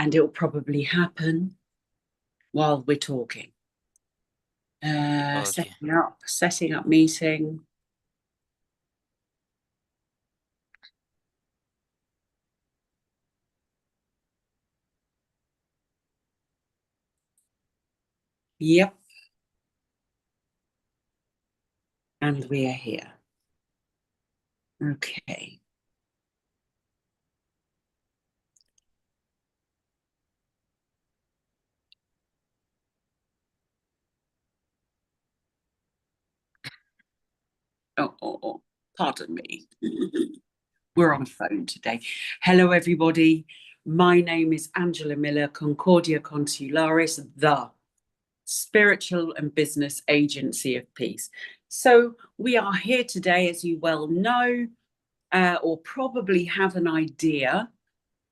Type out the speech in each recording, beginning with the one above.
and it will probably happen while we're talking. Okay. Setting up meeting. Yep. And we are here. Okay. Oh, pardon me. We're on a phone today. Hello, everybody. My name is Angela Miller, Concordia Consularis, the Spiritual and Business Agency of Peace. So we are here today, as you well know, or probably have an idea,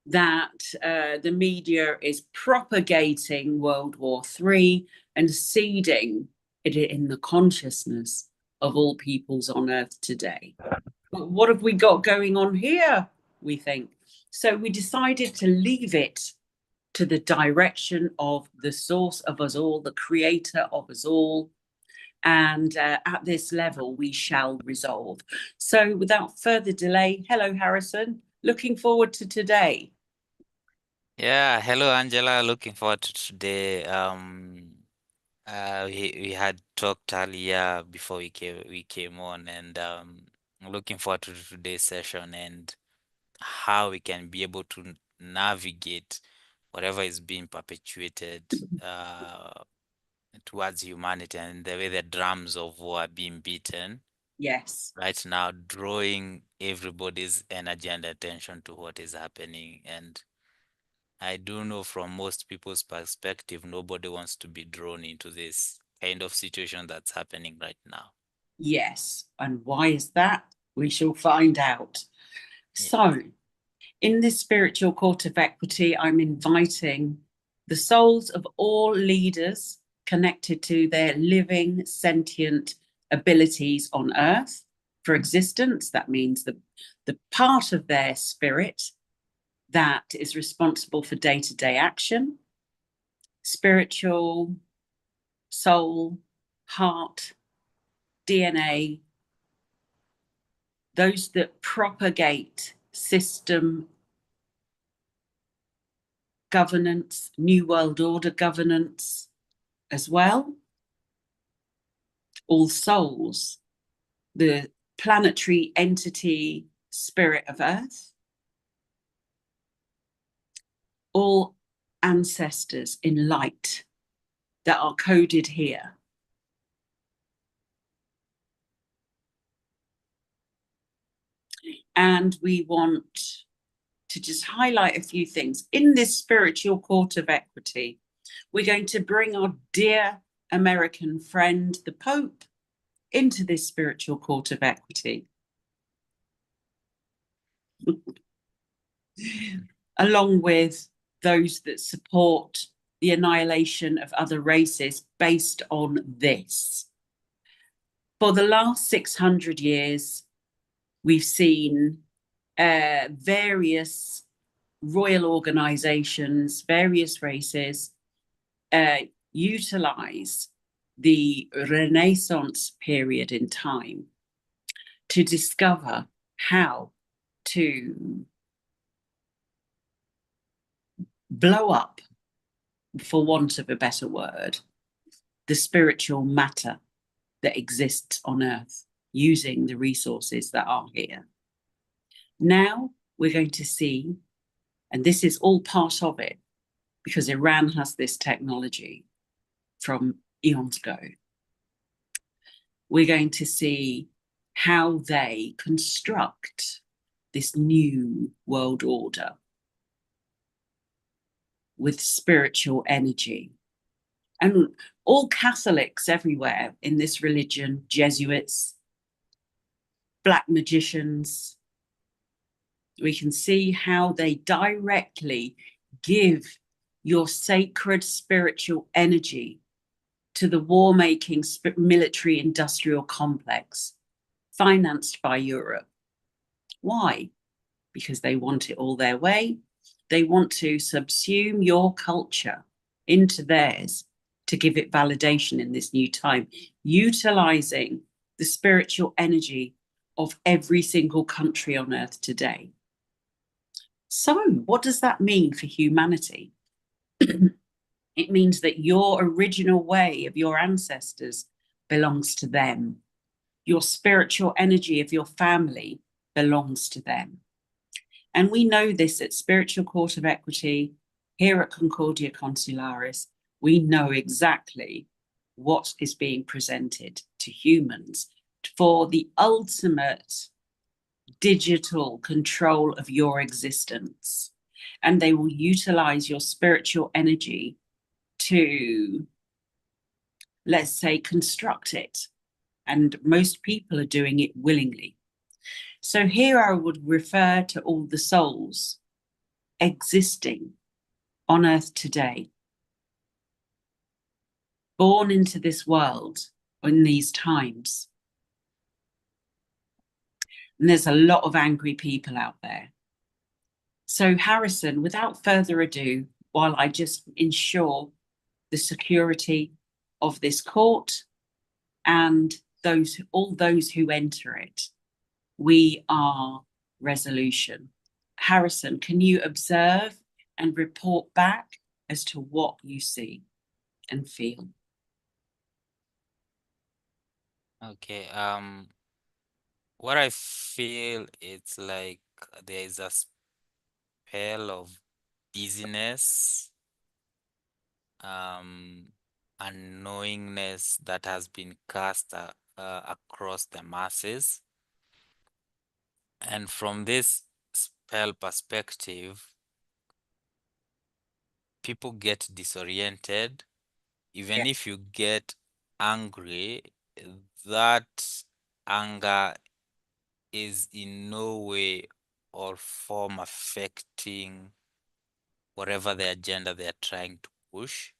that the media is propagating World War III and seeding it in the consciousness of all peoples on earth today. But what have we got going on here, we think? So we decided to leave it to the direction of the source of us all, the creator of us all. And at this level, we shall resolve. So without further delay, hello, Harrison. Looking forward to today. Yeah, hello Angela. Looking forward to today. We had talked earlier before we came on, and looking forward to today's session and how we can be able to navigate whatever is being perpetuated towards humanity, and the way the drums of war are being beaten Yes. right now, drawing everybody's energy and attention to what is happening. And I do know from most people's perspective, nobody wants to be drawn into this kind of situation that's happening right now. Yes. And why is that? We shall find out. Yeah. So, in this spiritual court of equity, I'm inviting the souls of all leaders connected to their living, sentient abilities on earth for existence. That means the part of their spirit that is responsible for day-to-day action, spiritual, soul, heart, DNA, those that propagate system governance, New World Order governance as well. All souls, the planetary entity spirit of Earth, all ancestors in light that are coded here. And we want to just highlight a few things. In this spiritual court of equity, we're going to bring our dear American friend, the Pope, into this spiritual court of equity. Along with those that support the annihilation of other races based on this. For the last 600 years, we've seen various royal organizations, various races utilize the Renaissance period in time to discover how to blow up, for want of a better word, the spiritual matter that exists on Earth using the resources that are here. Now we're going to see, and this is all part of it, because Iran has this technology from eons ago. We're going to see how they construct this new world order with spiritual energy. And all Catholics everywhere in this religion, Jesuits, black magicians, we can see how they directly give your sacred spiritual energy to the war-making military industrial complex financed by Europe. Why? Because they want it all their way. They want to subsume your culture into theirs to give it validation in this new time, utilizing the spiritual energy of every single country on earth today. So, what does that mean for humanity? It means that your original way of your ancestors belongs to them. Your spiritual energy of your family belongs to them. And we know this at Spiritual Court of Equity, here at Concordia Consularis. We know exactly what is being presented to humans for the ultimate digital control of your existence. And they will utilize your spiritual energy to, let's say, construct it. And most people are doing it willingly. So here I would refer to all the souls existing on earth today, born into this world in these times. And there's a lot of angry people out there. So Harrison, without further ado, while I just ensure the security of this court and all those who enter it, we are resolution. Harrison, can you observe and report back as to what you see and feel? Okay. What I feel, it's like there is a spell of dizziness, unknowingness that has been cast across the masses. And from this spell perspective, people get disoriented. Even if you get angry, that anger is in no way or form affecting whatever the agenda they are trying to push.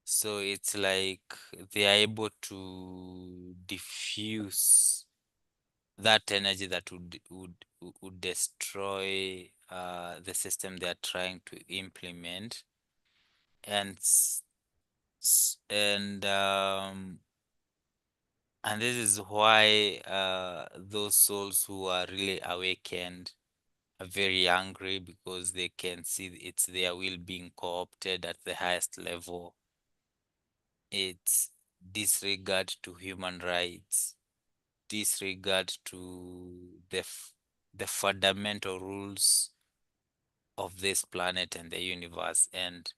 So it's like they are able to diffuse that energy that would destroy the system they are trying to implement. And and and this is why those souls who are really awakened are very angry, because they can see it's their will being co-opted at the highest level. It's disregard to human rights, disregard to the fundamental rules of this planet and the universe, and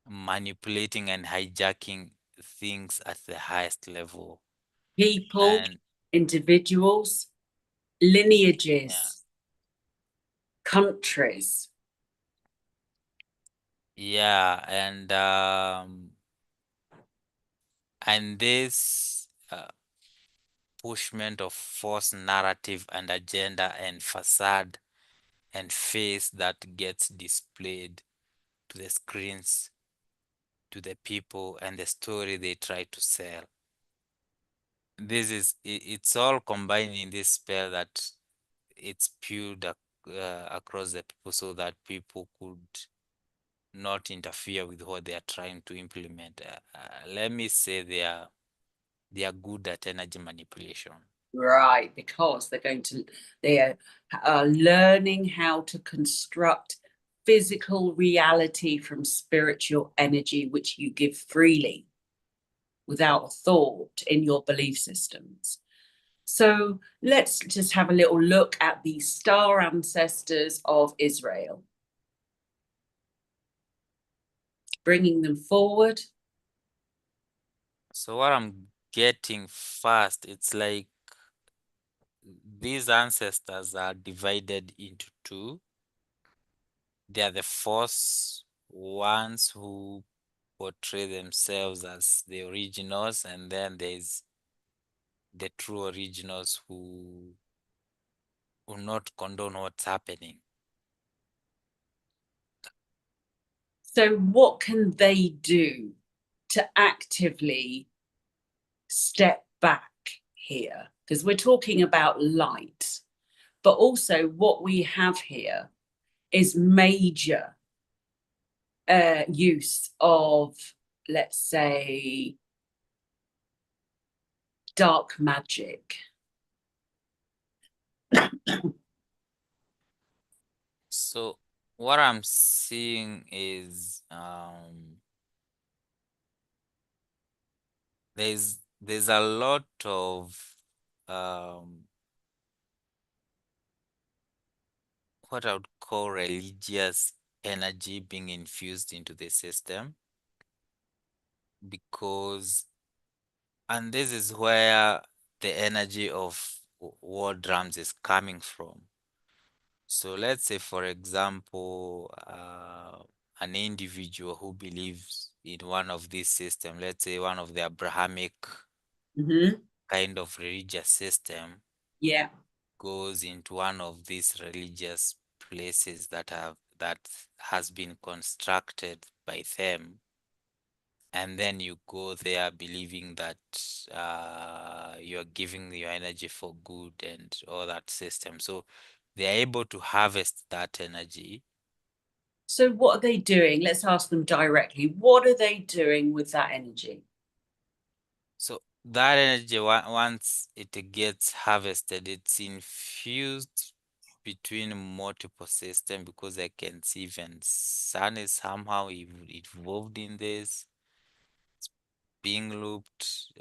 manipulating and hijacking things at the highest level. People, And individuals, yeah, lineages, countries. yeah, and this pushment of false narrative and agenda and facade and face that gets displayed to the screens, to the people, and the story they try to sell. This is it's all combined in this spell that it's spewed across the people, so that people could not interfere with what they are trying to implement. Let me say they are good at energy manipulation. Right, because they are learning how to construct physical reality from spiritual energy, which you give freely without thought in your belief systems. So let's just have a little look at the star ancestors of Israel. Bringing them forward. So what I'm getting first, it's like these ancestors are divided into two. They are the false ones who portray themselves as the originals, and then there's the true originals who will not condone what's happening. So what can they do to actively step back here? Because we're talking about light, but also what we have here is major use of, let's say, dark magic. So what I'm seeing is there's a lot of um what I would call religious energy being infused into the system, because and this is where the energy of war drums is coming from. So let's say, for example, an individual who believes in one of these systems, let's say one of the Abrahamic Mm-hmm. kind of religious system, Yeah. goes into one of these religious places that has been constructed by them, and then you go there believing that you're giving your energy for good and all that system. So they are able to harvest that energy. So what are they doing? Let's ask them directly. What are they doing with that energy? So that energy, once it gets harvested, it's infused between multiple systems, because I can see even sun is somehow involved in this, being looped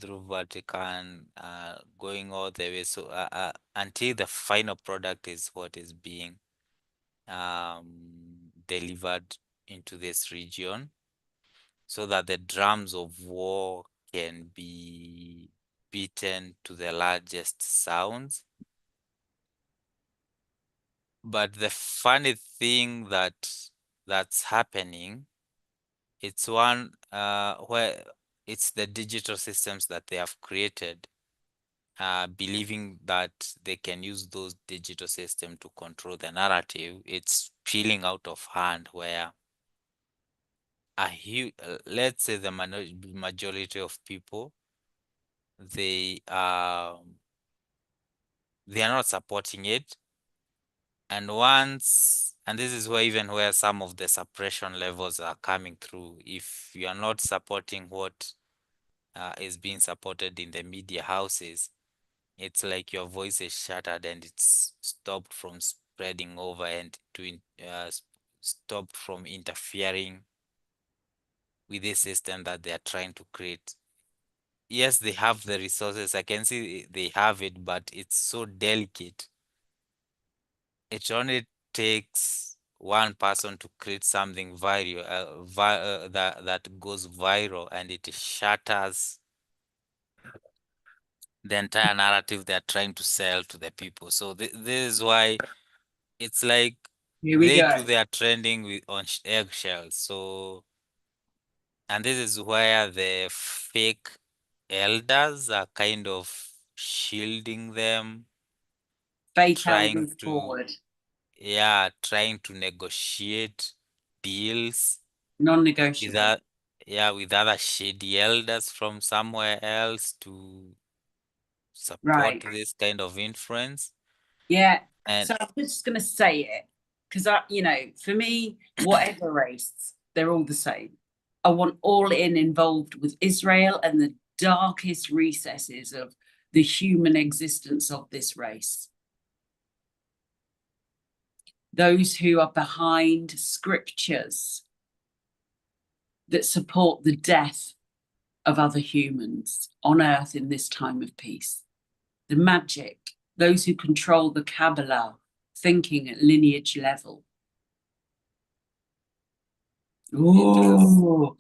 through Vatican, going all the way. So until the final product is what is being delivered into this region, so that the drums of war can be beaten to the largest sounds. But the funny thing that's happening, it's one where it's the digital systems that they have created, believing that they can use those digital systems to control the narrative. It's peeling out of hand, where a huge, let's say the majority of people, they they are not supporting it. And this is where even where some of the suppression levels are coming through. If you are not supporting what is being supported in the media houses, it's like your voice is shattered and it's stopped from spreading over, and stopped from interfering with this system that they are trying to create. Yes, they have the resources. I can see they have it, but it's so delicate. It only takes one person to create something viral, that goes viral, and it shatters the entire narrative they're trying to sell to the people. So this is why it's like Here we they go. too, they are trending on eggshells. So, and this is where the fake elders are kind of shielding them, Fake trying elders to, forward. yeah, trying to negotiate deals with Non-negotiable. that, yeah, with other shady elders from somewhere else to support Right. this kind of influence. Yeah. And So I'm just going to say it because for me, whatever race, they're all the same. I want all involved with Israel and the darkest recesses of the human existence of this race. Those who are behind scriptures that support the death of other humans on earth in this time of peace. The magic, those who control the Kabbalah, thinking at lineage level. because, Oh,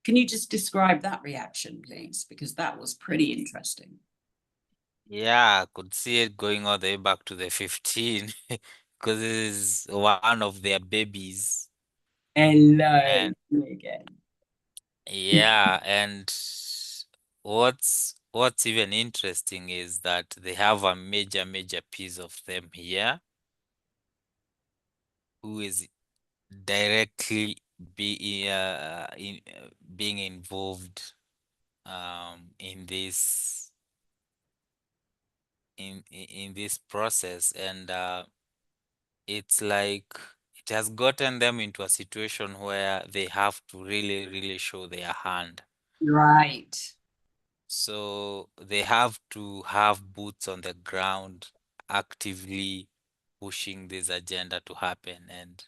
can you just describe that reaction, please? Because that was pretty interesting. yeah, I could see it going all the way back to the 15, because it is one of their babies. Hello, And me again. yeah, and what's even interesting is that they have a major piece of them here, who is directly being involved in this process. And it's like it has gotten them into a situation where they have to really, really show their hand. Right. So they have to have boots on the ground, actively pushing this agenda to happen. And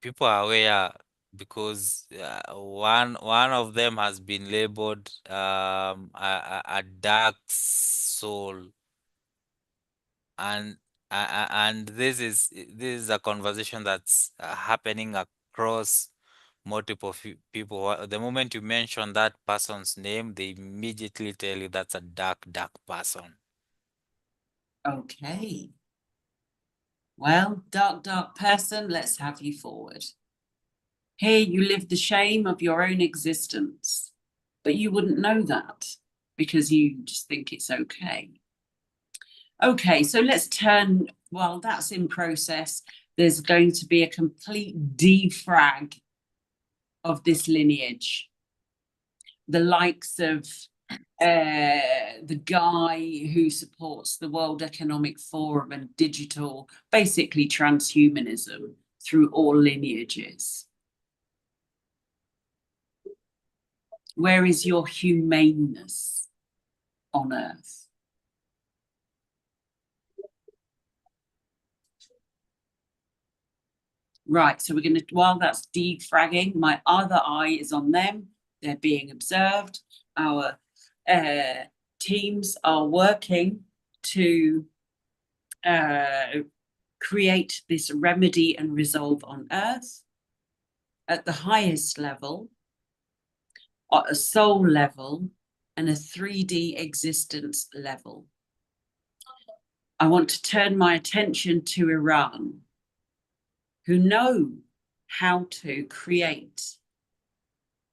people are aware because one of them has been labeled a dark soul, and and this is a conversation that's happening across multiple people. The moment you mention that person's name, they immediately tell you that's a dark person. Okay. Well, dark person, let's have you forward. Here you live the shame of your own existence, but you wouldn't know that because you just think it's okay. Okay, so let's turn, while that's in process, there's going to be a complete defrag of this lineage. The likes of the guy who supports the World Economic Forum and digital, basically transhumanism through all lineages. Where is your humaneness on Earth? Right, so we're going to, while that's defragging, my other eye is on them. They're being observed. Our teams are working to create this remedy and resolve on Earth at the highest level, at a soul level, and a 3D existence level. I want to turn my attention to Iran, who know how to create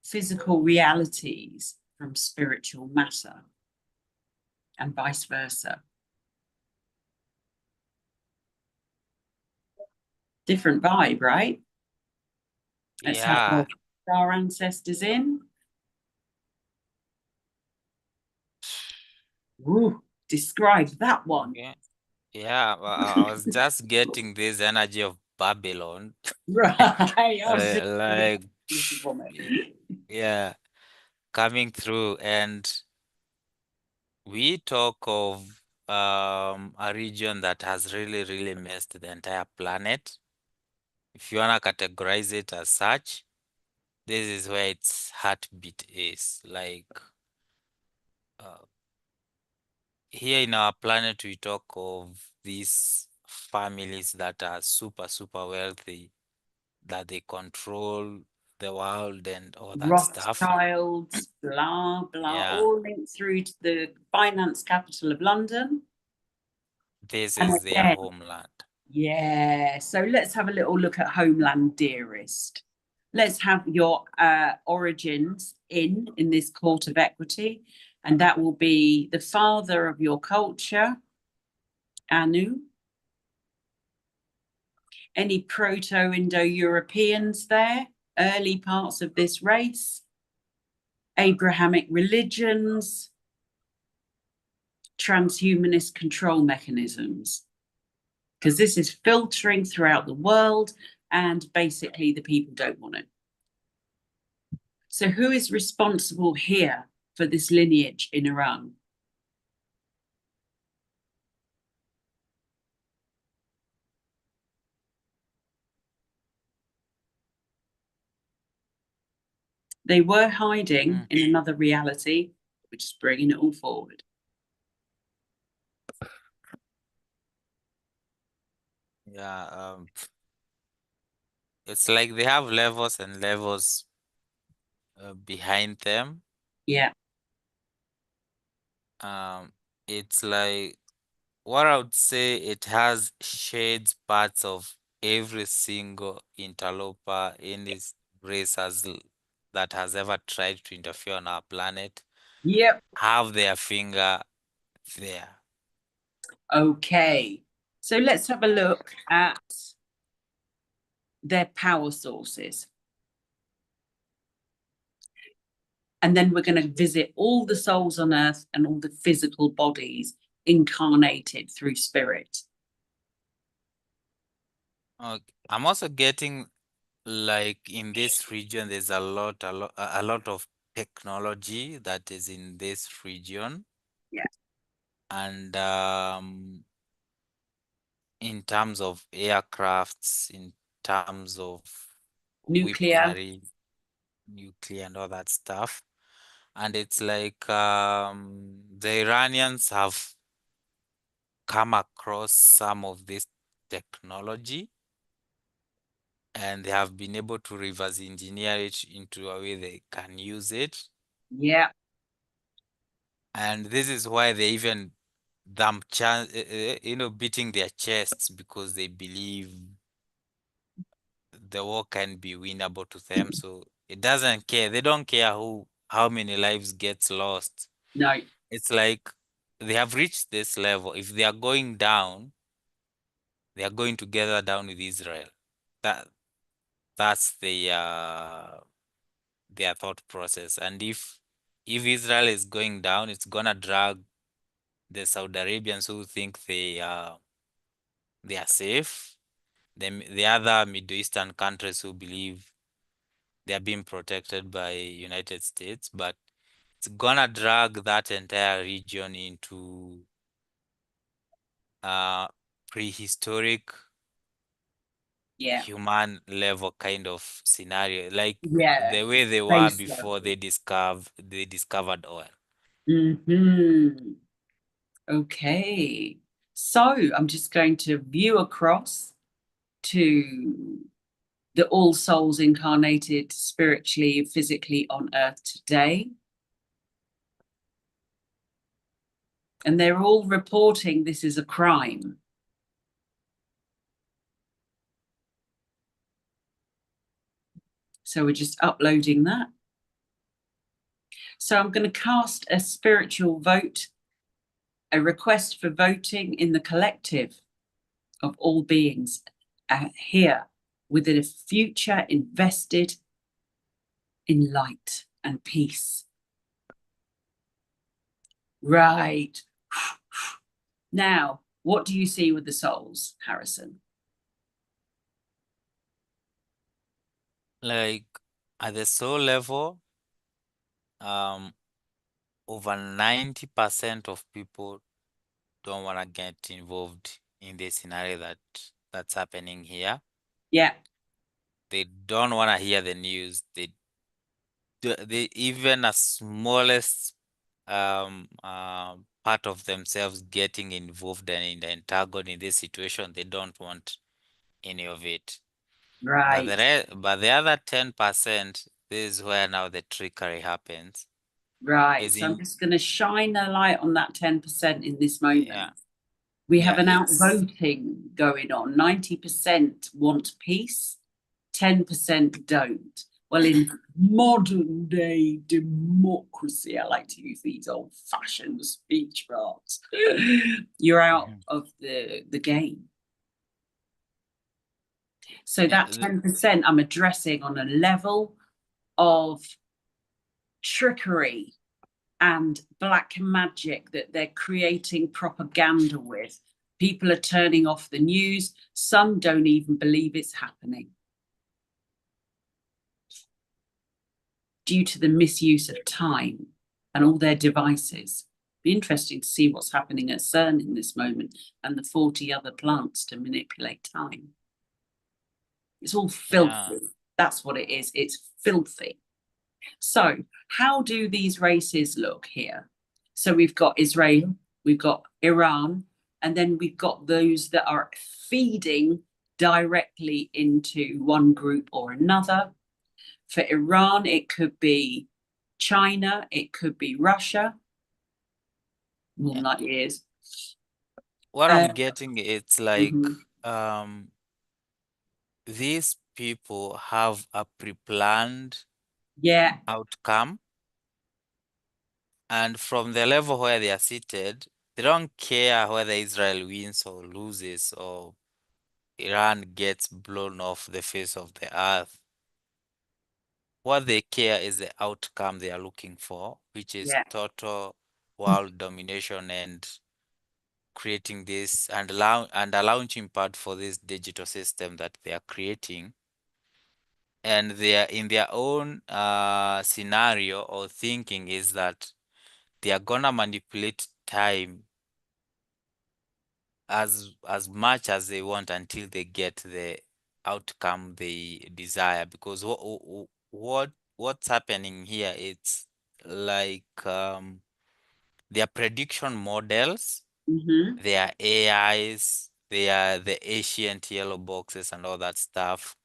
physical realities from spiritual matter and vice versa. Different vibe, right? Let's have Yeah. our ancestors in. Ooh, describe that one. Yeah. Yeah, I was just getting this energy of Babylon. Right. I was just Like, this woman. yeah, coming through. And we talk of a region that has really, really messed the entire planet. If you wanna categorize it as such, this is where its heartbeat is. Like, uh, here in our planet, we talk of these families that are super, super wealthy, that they control the world and all that stuff. Rothschilds, blah, blah, Yeah, all linked through to the finance capital of London. this And is their again, homeland. yeah, so let's have a little look at Homeland Dearest. Let's have your origins in this court of equity, and that will be the father of your culture, Anu. Any Proto-Indo-Europeans there, early parts of this race, Abrahamic religions, transhumanist control mechanisms, because this is filtering throughout the world and basically the people don't want it. So who is responsible here for this lineage in Iran? They were hiding in another reality, which is bringing it all forward. Yeah, it's like they have levels and levels behind them. Yeah. It's like what I would say, it has shades, parts of every single interloper in this race that has ever tried to interfere on our planet, Yep. have their finger there. Okay. So let's have a look at their power sources. And then we're going to visit all the souls on earth and all the physical bodies incarnated through spirit. I'm also getting like in this region, there's a lot of technology that is in this region. Yeah. And in terms of aircrafts, in terms of Nuclear. weaponry, nuclear and all that stuff. And it's like the Iranians have come across some of this technology and they have been able to reverse engineer it into a way they can use it. Yeah. And this is why they even beating their chests because they believe the war can be winnable to them. So it doesn't care. They don't care how many lives gets lost. No. It's like they have reached this level. If they are going down, they are going together down with Israel. That that's their thought process. And if Israel is going down, it's gonna drag the Saudi Arabians who think they are safe. The other Middle Eastern countries who believe they are being protected by United States, but it's gonna drag that entire region into prehistoric Yeah. human level kind of scenario, like Yeah. the way they were Base before level. they discovered oil. Hmm. Okay. So I'm just going to view across to the All Souls incarnated spiritually, physically on earth today. And they're all reporting this is a crime. So we're just uploading that. So I'm going to cast a spiritual vote, a request for voting in the collective of all beings here within a future invested in light and peace. Right. Now, what do you see with the souls, Harrison? Like at the soul level, um, over 90% of people don't want to get involved in the scenario that's happening here. Yeah. They don't want to hear the news. They even a smallest part of themselves getting involved and in the antagon in this situation, they don't want any of it. But Right. the other 10%, this is where now the trickery happens. Right. Is So I'm in just going to shine a light on that 10% in this Yeah, moment. We have yeah, an it's outvoting going on. 90% want peace, 10% don't. Well, in modern day democracy, I like to use these old fashioned speech marks, you're out Mhm. of the game. So Yeah, that 10% I'm addressing on a level of trickery and black magic that they're creating propaganda with. People are turning off the news. Some don't even believe it's happening due to the misuse of time and all their devices. Be interesting to see what's happening at CERN in this moment and the 40 other plants to manipulate time. It's all yeah, filthy. That's what it is. It's filthy. So, how do these races look here? So, we've got Israel, we've got Iran, and then we've got those that are feeding directly into one group or another. For Iran, it could be China, it could be Russia, more yeah. than likely is. What Uh, I'm getting, it's like mhm. um these people have a pre-planned Yeah, outcome, and from the level where they are seated, they don't care whether Israel wins or loses or Iran gets blown off the face of the earth. What they care is the outcome they are looking for, which is yeah, total world domination and creating this and a launching pad for this digital system that they are creating. And they are in their own scenario or thinking is that they are gonna manipulate time as much as they want until they get the outcome they desire. Because what's happening here, it's like their prediction models, Mm-hmm. their AIs, they are the ancient yellow boxes and all that stuff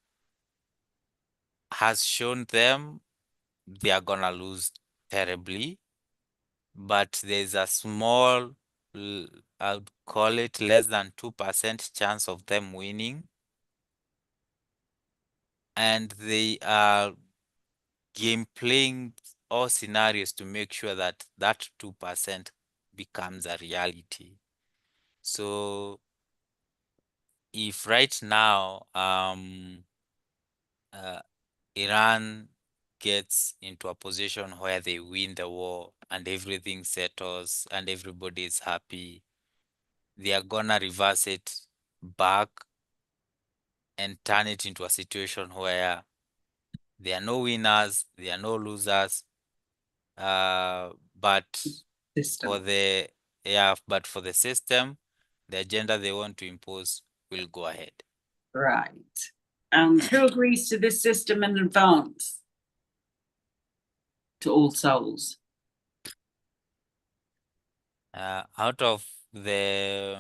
has shown them they are gonna lose terribly, but there's a small, I would call it less than 2% chance of them winning. And they are game playing all scenarios to make sure that that 2% becomes a reality. So if right now uh, Iran gets into a position where they win the war and everything settles and everybody is happy, they are gonna reverse it back and turn it into a situation where there are no winners, there are no losers. But for System. the yeah, but for the system, the agenda they want to impose will go ahead. Right. And who agrees to this system in advance? To All Souls. Out of the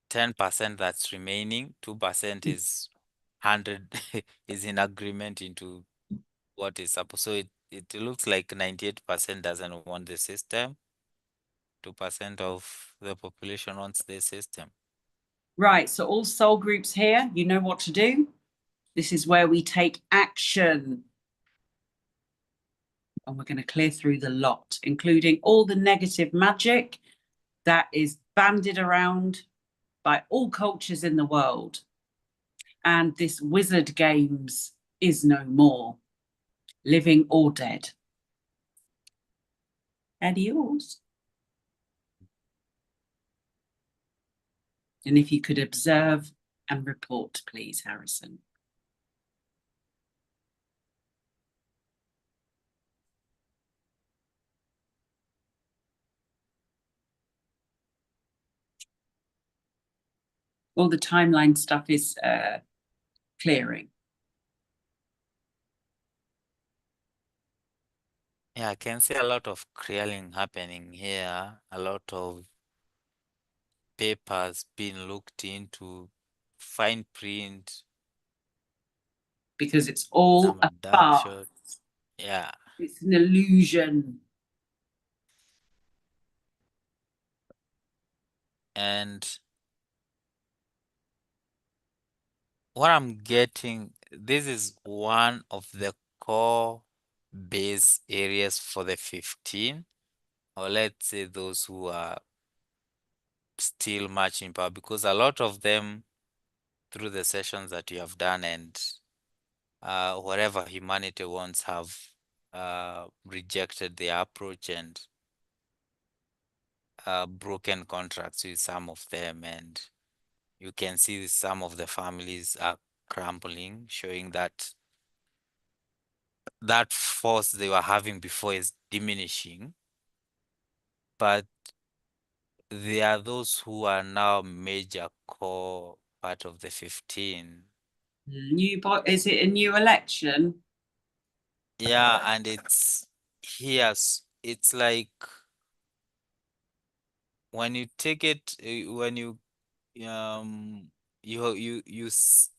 10% that's remaining, 2% is 100 is in agreement into what is supposed. So it looks like 98% doesn't want the system. 2% of the population wants the system. Right. So all soul groups here, you know what to do. This is where we take action. And we're going to clear through the lot, including all the negative magic that is banded around by all cultures in the world. And this wizard games is no more, living or dead. Adios. And if you could observe and report, please, Harrison. All the timeline stuff is clearing. Yeah, I can see a lot of clearing happening here, a lot of papers being looked into, fine print, Because it's all some a reduction. farce. Yeah. It's an illusion. And what I'm getting, this is one of the core base areas for the 15, or let's say those who are still much in power, because a lot of them, through the sessions that you have done and whatever humanity wants, have rejected the approach and broken contracts with some of them. And you can see some of the families are crumbling, showing that that force they were having before is diminishing. But there are those who are now major core part of the 15. Is it a new election? Yeah, and it's here. It's like when you take it, when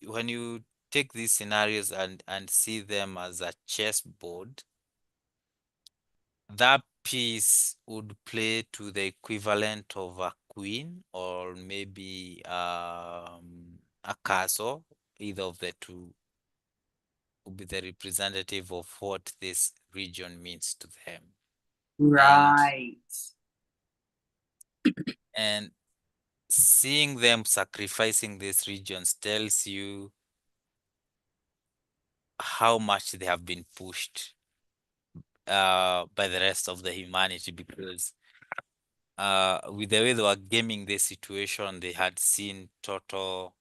when you take these scenarios and see them as a chessboard, that piece would play to the equivalent of a queen or maybe a castle. Either of the two would be the representative of what this region means to them. And Right. and seeing them sacrificing these regions tells you how much they have been pushed by the rest of the humanity, because with the way they were gaming the situation, they had seen total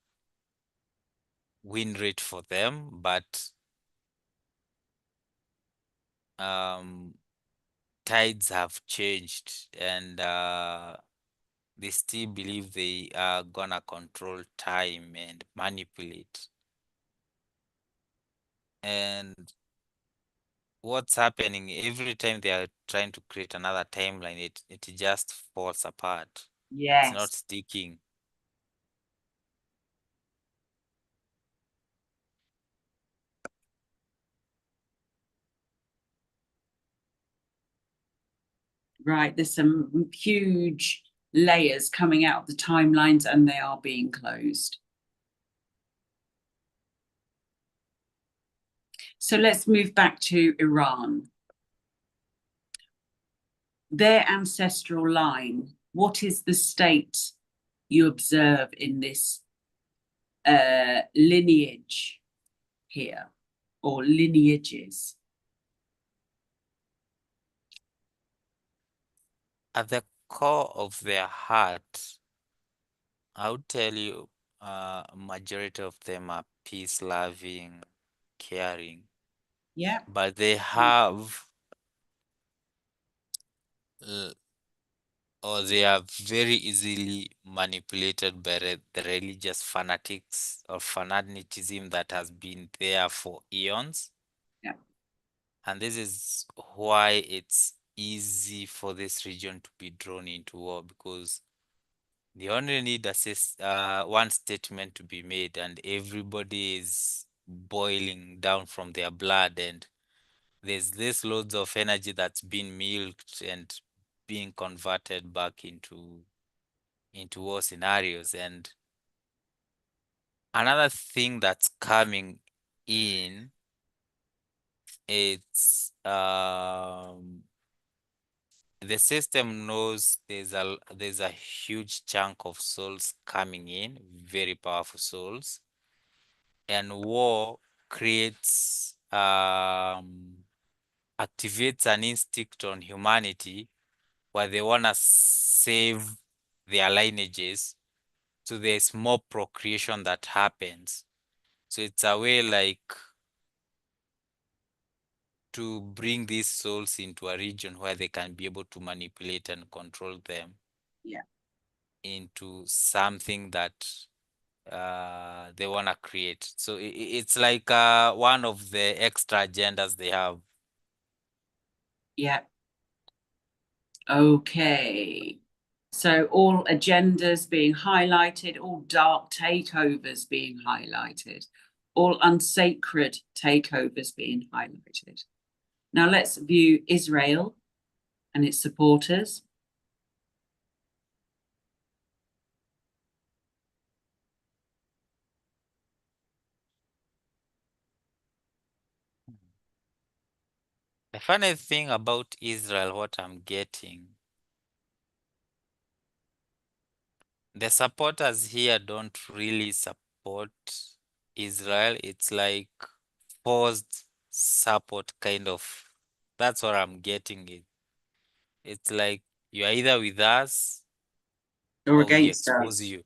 win rate for them, but um, tides have changed, and they still believe they are gonna control time and manipulate. And what's happening every time they are trying to create another timeline, it just falls apart. It's not Yes. sticking. Right. There's some huge layers coming out of the timelines and they are being closed. So let's move back to Iran. Their ancestral line, what is the state you observe in this lineage here, or lineages? At the core of their heart, I would tell you, majority of them are peace loving, caring, Yeah. but they have uh, or they are very easily manipulated by the religious fanatics or fanaticism that has been there for eons. Yeah. And this is why it's easy for this region to be drawn into war, because they only need one statement to be made and everybody is boiling down from their blood, and there's this loads of energy that's been milked and being converted back into war scenarios. And another thing that's coming in, it's the system knows there's a huge chunk of souls coming in, very powerful souls, and war creates activates an instinct on humanity where they want to save their lineages, so there's more procreation that happens. So it's a way like to bring these souls into a region where they can be able to manipulate and control them Yeah. into something that they want to create. So it's like one of the extra agendas they have. Yeah. Okay. So all agendas being highlighted, all dark takeovers being highlighted, all unsacred takeovers being highlighted. Now let's view Israel and its supporters. The funny thing about Israel, what I'm getting, the supporters here don't really support Israel. It's like forced support, kind of. That's what I'm getting it. It's like you're either with us Or or we against expose us. you.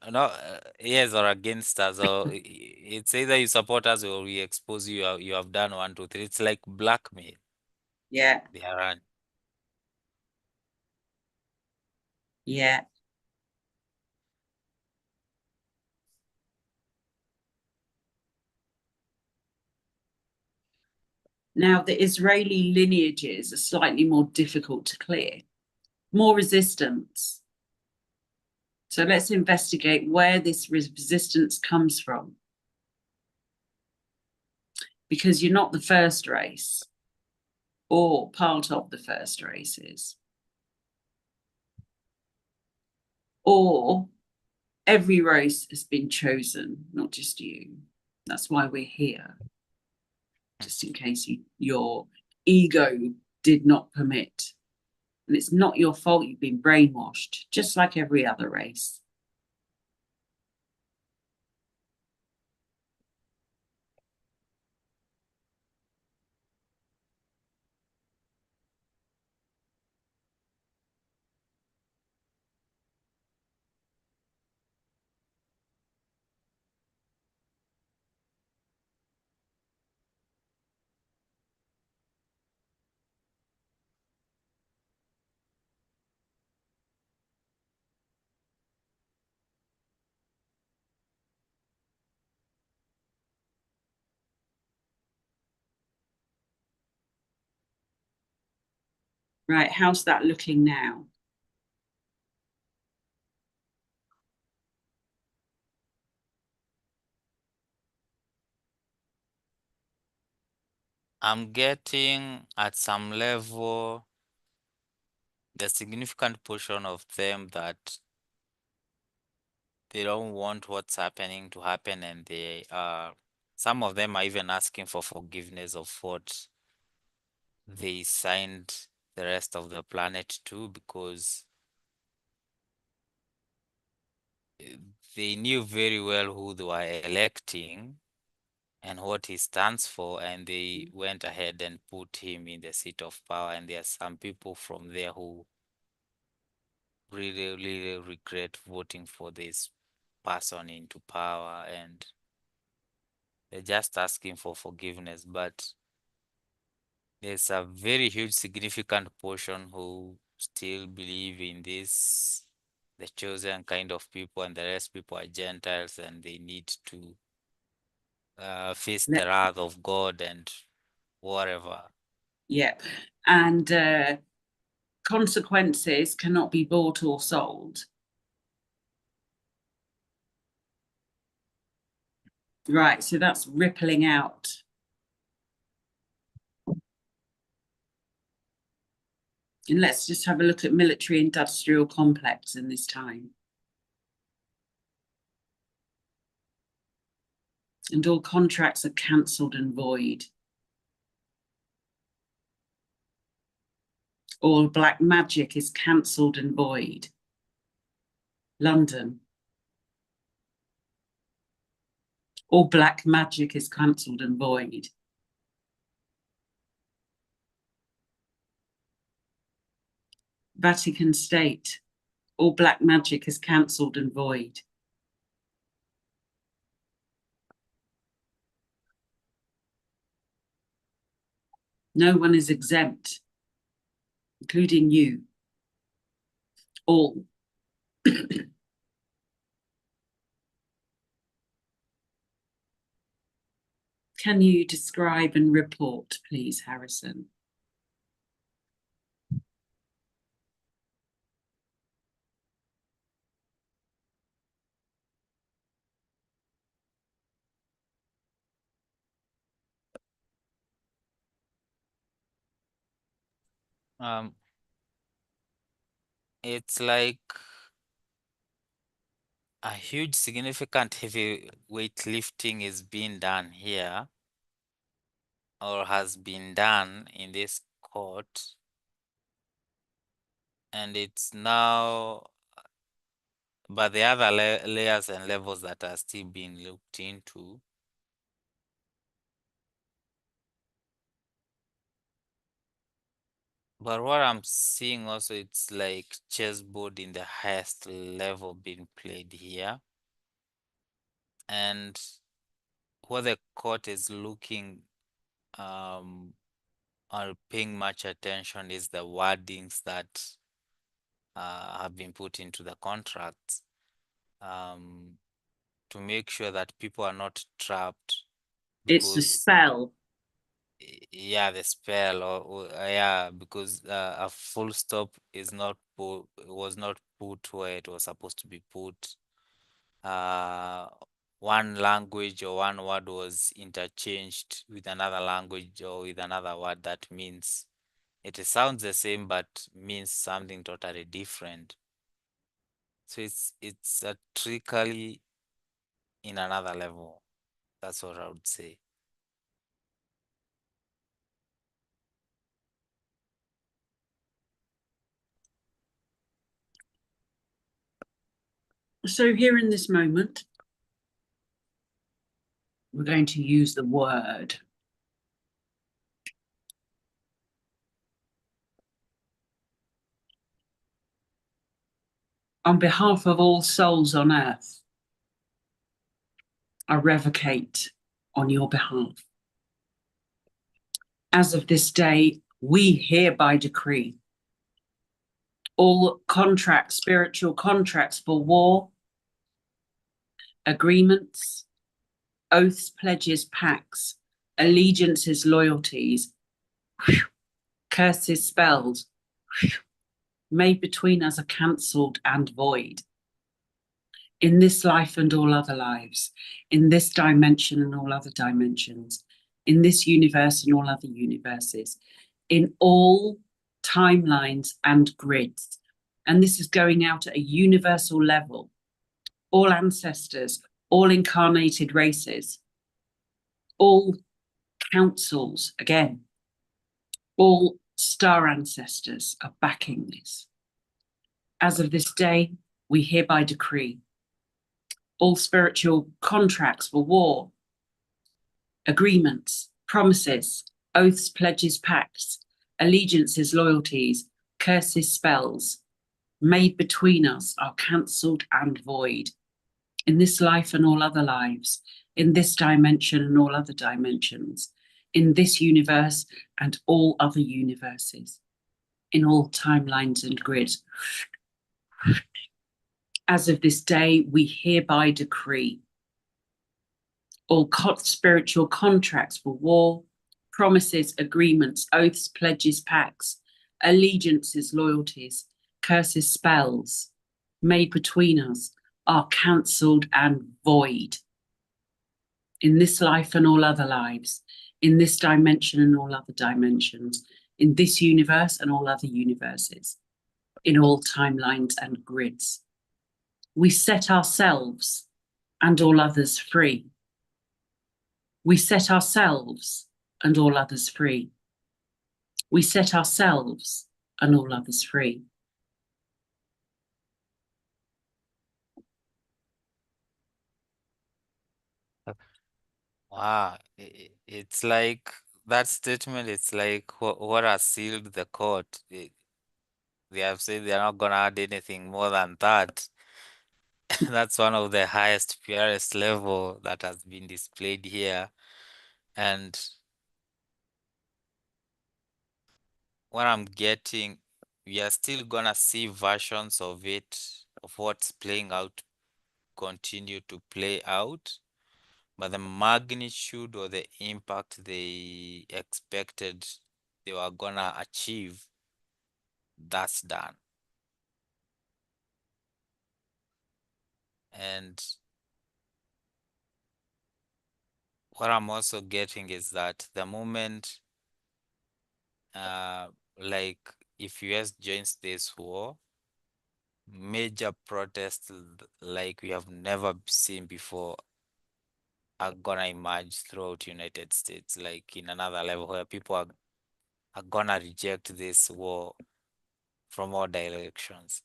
No, yes, or against us, or it's either you support us or we expose you. You have done one, two, three. It's like blackmail. Yeah, They are run. yeah. Now the Israeli lineages are slightly more difficult to clear, more resistance. So let's investigate where this resistance comes from. Because you're not the first race or part of the first races. Or every race has been chosen, not just you. That's why we're here. Just in case your ego did not permit. And it's not your fault you've been brainwashed, just like every other race. Right, how's that looking now? I'm getting at some level the significant portion of them that they don't want what's happening to happen, and they are, some of them are even asking for forgiveness of what they signed the rest of the planet to, because they knew very well who they were electing and what he stands for, and they went ahead and put him in the seat of power. And there are some people from there who really regret voting for this person into power, and they're just asking for forgiveness. But there's a very huge significant portion who still believe in this, the chosen kind of people, and the rest people are Gentiles, and they need to face the wrath of God and whatever. Yeah. And consequences cannot be bought or sold. Right, so that's rippling out. And let's just have a look at military industrial complex in this time. And all contracts are cancelled and void. All black magic is cancelled and void. London. All black magic is cancelled and void. Vatican State. All black magic is cancelled and void. No one is exempt, including you. All. Can you describe and report, please, Harrison? It's like a huge, significant, heavy weightlifting is being done here, or has been done in this court, and it's now, but the other layers and levels that are still being looked into. But what I'm seeing also, it's like chessboard in the highest level being played here. And what the court is looking or paying much attention is the wordings that have been put into the contracts, to make sure that people are not trapped. It's a spell. Yeah, the spell, or yeah, because a full stop is not was not put where it was supposed to be put. One language or one word was interchanged with another language or with another word that means it sounds the same but means something totally different. So it's a trickery in another level. That's what I would say. So here in this moment, we're going to use the word. On behalf of all souls on earth, I revocate on your behalf. As of this day, we hereby decree all contracts, spiritual contracts for war, agreements, oaths, pledges, pacts, allegiances, loyalties, curses, spells, made between us are cancelled and void. In this life and all other lives, in this dimension and all other dimensions, in this universe and all other universes, in all timelines and grids. And this is going out at a universal level. All ancestors, all incarnated races, all councils, again, all star ancestors are backing this. As of this day, we hereby decree all spiritual contracts for war, agreements, promises, oaths, pledges, pacts, allegiances, loyalties, curses, spells made between us are cancelled and void. In this life and all other lives, in this dimension and all other dimensions, in this universe and all other universes, in all timelines and grids. As of this day, we hereby decree all spiritual contracts for war, promises, agreements, oaths, pledges, pacts, allegiances, loyalties, curses, spells made between us are cancelled and void. In this life and all other lives, in this dimension and all other dimensions, in this universe and all other universes, in all timelines and grids. We set ourselves and all others free. We set ourselves and all others free. We set ourselves and all others free. Wow, it's like that statement. It's like what has sealed the court. They have said they're not gonna add anything more than that. That's one of the highest, purest level that has been displayed here. And what I'm getting, we are still gonna see versions of it, of what's playing out, continue to play out. But the magnitude or the impact they expected they were gonna achieve, that's done. And what I'm also getting is that the moment, like if US joins this war, major protests like we have never seen before are gonna emerge throughout United States, like in another level where people are gonna reject this war from all directions.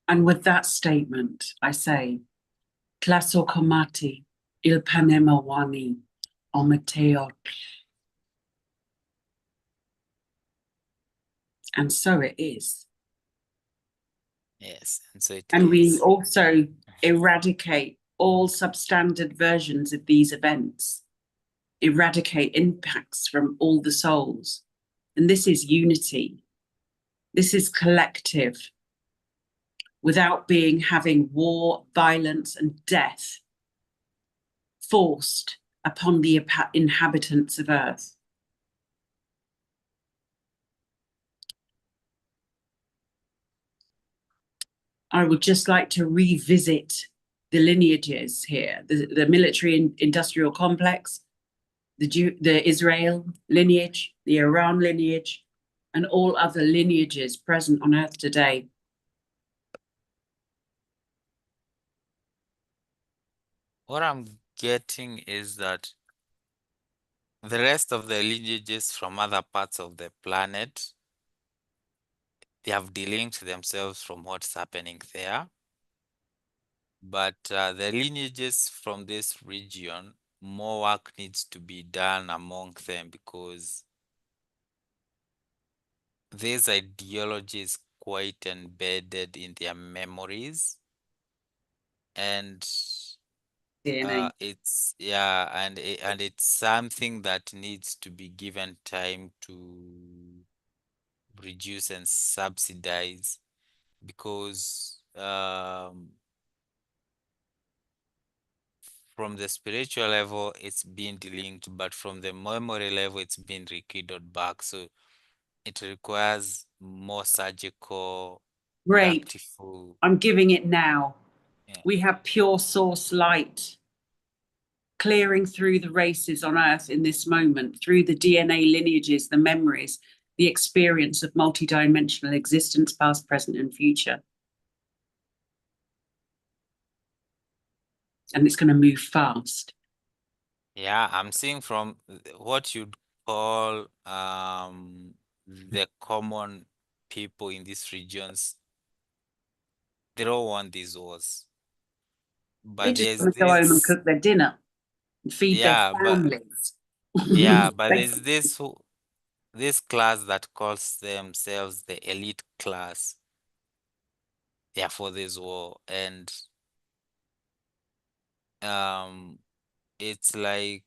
And with that statement, I say, Klaso Komati, Il Panema Wani, Ometeo. And so it is. Yes, and so it And we is. also eradicate all substandard versions of these events, eradicate impacts from all the souls. And this is unity. This is collective, without having war, violence, and death forced upon the inhabitants of Earth. I would just like to revisit the lineages here, the military industrial complex, the Israel lineage, the Iran lineage, and all other lineages present on Earth today. What I'm getting is that the rest of the lineages from other parts of the planet, they have delinked themselves from what's happening there. But the lineages from this region, more work needs to be done among them because this ideology is quite embedded in their memories. And DNA. it's and it's something that needs to be given time to reduce and subsidize because from the spiritual level, it's been delinked, but from the memory level, it's been rekindled back. So it requires more surgical, Great. tactful. I'm giving it now. Yeah. We have pure source light clearing through the races on Earth in this moment, through the DNA lineages, the memories, the experience of multidimensional existence, past, present, and future. And it's going to move fast. Yeah, I'm seeing from what you'd call the common people in these regions, they don't want these wars. They But just there's want to go home and this, cook their dinner and feed their yeah, families. but there's this class that calls themselves the elite class. Yeah, for this war. And um it's like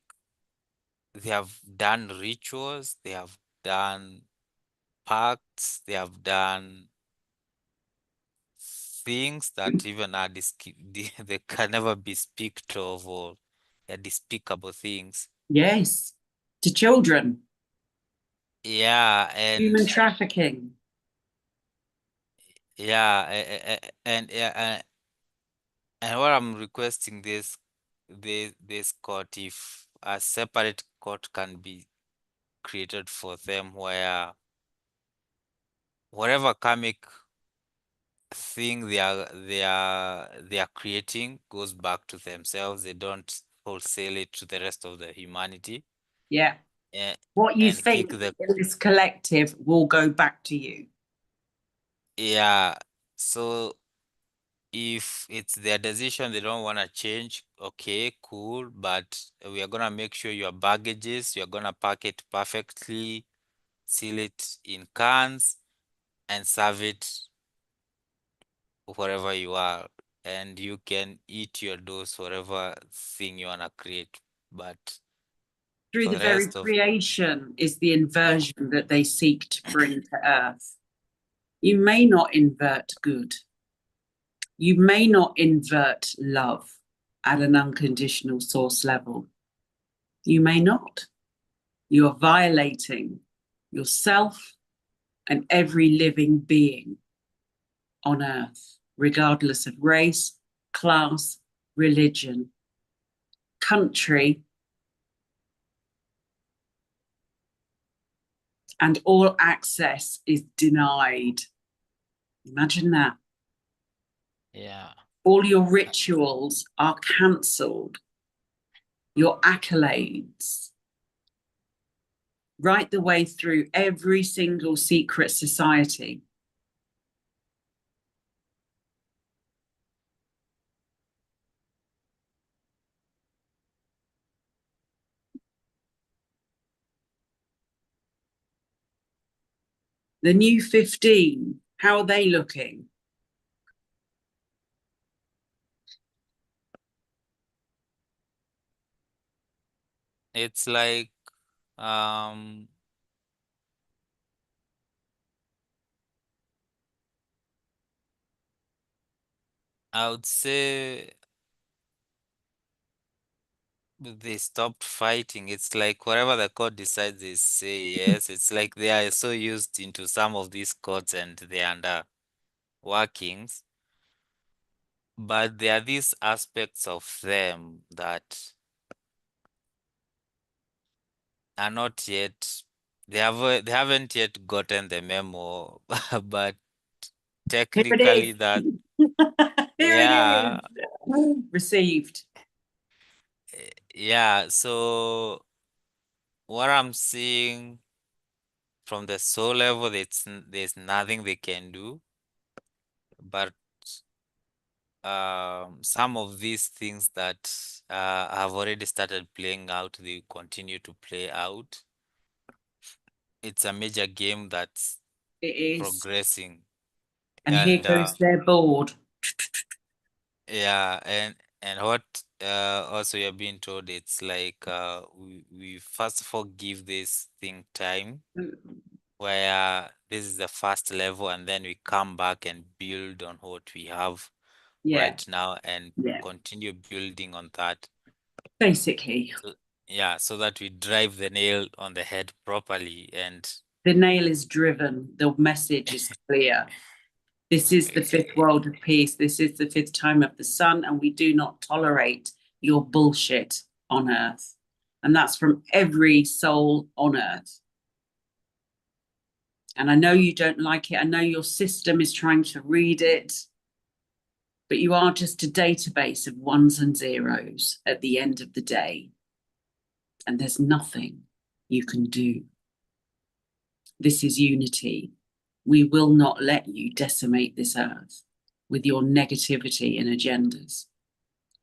they have done rituals, they have done pacts, they have done things that even are they can never be speaked of, or they're despicable things. Yes, to children, Yeah, human trafficking. yeah, and what I'm requesting this court, if a separate court can be created for them, where whatever karmic thing they are creating goes back to themselves. They don't wholesale it to the rest of the humanity. Yeah. and, What you and kick think the in this collective will go back to you. yeah. So if it's their decision, they don't want to change, okay, cool, but we are gonna make sure your baggages, you're gonna pack it perfectly, seal it in cans, and serve it wherever you are, and you can eat your dose, whatever thing you wanna create. But Through for the the very rest of creation is the yeah, inversion that they seek to bring to earth. You may not invert good. You may not invert love at an unconditional source level. You may not. You are violating yourself and every living being on earth, regardless of race, class, religion, country, and all access is denied. Imagine that. yeah, All your rituals are cancelled, your accolades, right the way through every single secret society. The new 15, how are they looking? it's like um I would say they stopped fighting. It's like whatever the court decides, they say yes. It's like they are so used into some of these courts and they under workings, but there are these aspects of them that are not yet, they haven't yet gotten the memo, but Here technically it that, is. Here it yeah, is. Received. yeah. So what I'm seeing from the soul level, there's nothing they can do, but some of these things that have already started playing out, they continue to play out. It's a major game that's It is. progressing. And here And goes their board. yeah, and what also you're being told, it's like we first of all give this thing time, where this is the first level, and then we come back and build on what we have Yeah, right now and yeah. continue building on that. Basically, Yeah, so that we drive the nail on the head properly. And the nail is driven, the message is clear. This is the fifth world of peace. This is the fifth time of the sun, and we do not tolerate your bullshit on earth. And that's from every soul on earth. And I know you don't like it. I know your system is trying to read it, but you are just a database of ones and zeros at the end of the day. And there's nothing you can do. This is unity. We will not let you decimate this earth with your negativity and agendas.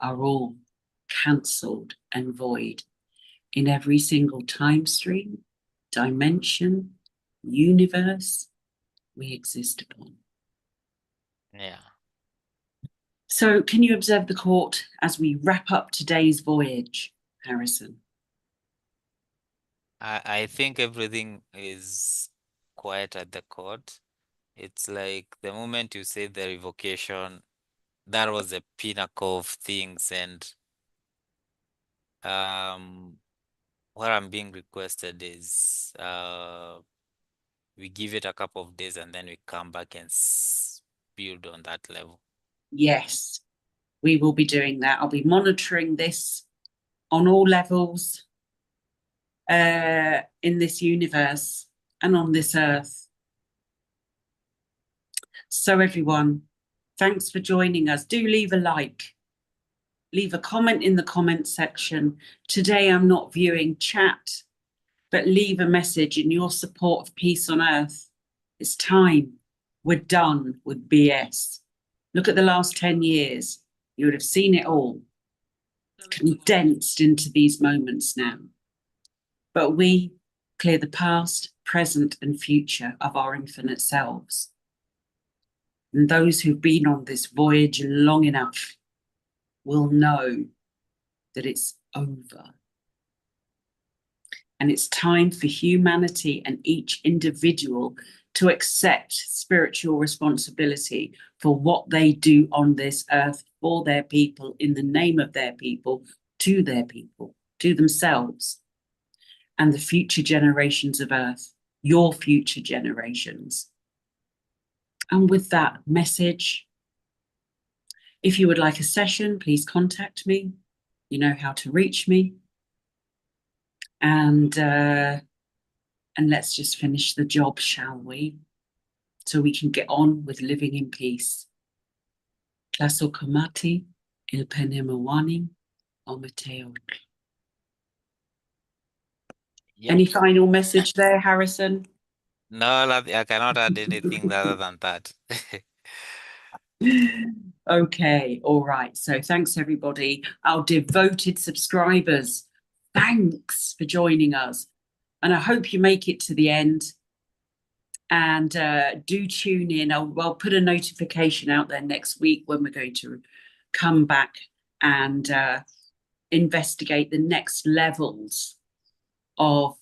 Are all cancelled and void in every single time stream, dimension, universe we exist upon. yeah, So, can you observe the court as we wrap up today's voyage, Harrison? I think everything is quiet at the court. It's like the moment you say the revocation, that was the pinnacle of things. And what I'm being requested is we give it a couple of days and then we come back and build on that level. Yes, we will be doing that. I'll be monitoring this on all levels in this universe and on this earth. So, everyone, thanks for joining us. Do leave a like, leave a comment in the comment section. Today, I'm not viewing chat, but leave a message in your support of peace on earth. It's time. We're done with BS. Look at the last 10 years. You would have seen it all condensed into these moments now. But we clear the past, present, and future of our infinite selves. And those who've been on this voyage long enough will know that it's over. And it's time for humanity and each individual to accept spiritual responsibility for what they do on this earth for their people, in the name of their people, to themselves, and the future generations of earth, your future generations. And with that message, if you would like a session, please contact me. You know how to reach me. And let's just finish the job, shall we? So we can get on with living in peace. Tlasokamati, ilpenemawani, ometeo. Yep. Any final message there, Harrison? No, I cannot add anything other than that. Okay, all right. So thanks, everybody. Our devoted subscribers, thanks for joining us. And I hope you make it to the end. And do tune in. I'll put a notification out there next week when we're going to come back and investigate the next levels of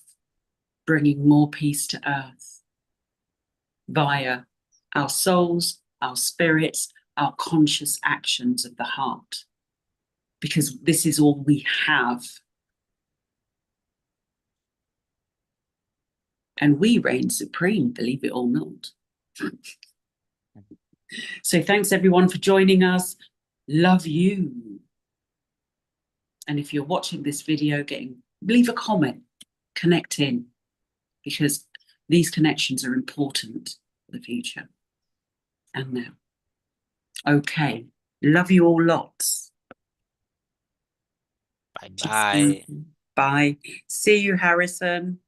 bringing more peace to earth via our souls, our spirits, our conscious actions of the heart. Because this is all we have. And we reign supreme, believe it or not. So thanks everyone for joining us. Love you. And if you're watching this video, leave a comment, connect in, because these connections are important for the future. And now. Okay. Love you all lots. Bye-bye. Bye. See you, Harrison.